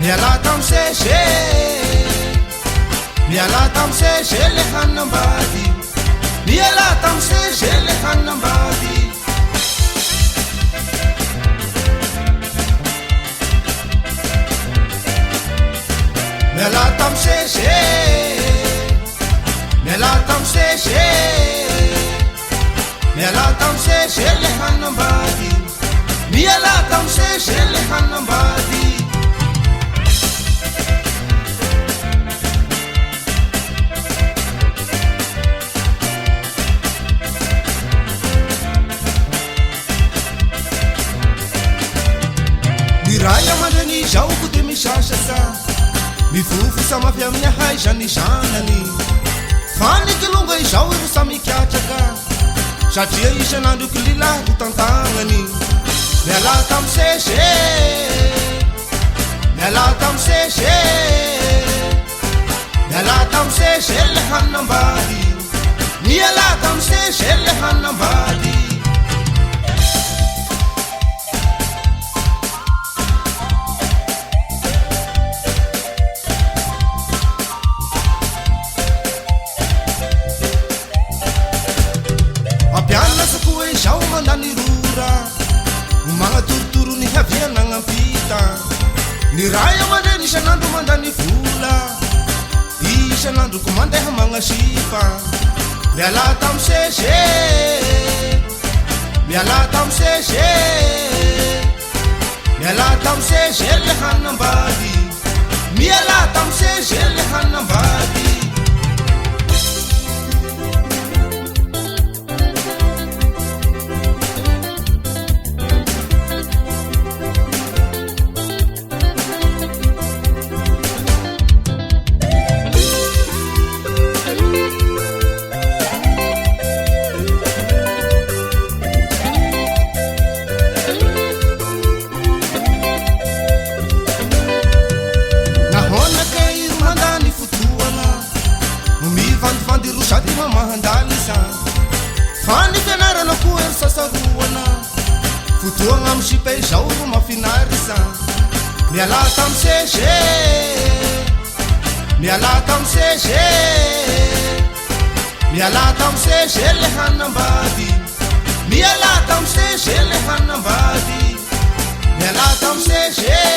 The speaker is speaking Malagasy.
mialatam seshe mialatam seshe le hanambadi mialatam seshe le hanambadi mialatam seshe mialatam seshe mialatam seshe le hanambadi mialatam seshe le hanambadi Raya madani jauko de mishashasa mifufu samafy amin'ny haija ny zanany fanykilongo izao iro samikatraka satria isan'andro kililako tantagnany miala tam seshe miala tam seshe miala tam seshe le hanambady miala tam seshe le hanambady Pianasako e zao mandany rora magnatorotoro ny haviana agnampita ny ray aman-dreny isan'andro mandany vola isan'androko mandeha magnasipa miala tam seshe miala tam seshe miala tam seshe le hanambady miala tam seshe le hanambady sady mamahandalisa fany fianarana ko ery sasaroana fotoagna amy sipa izao ro mafinarisa miala tam seshe miala tam seshe miala tam seshe le hanambady miala tam seshe le hanambady miala tam seshe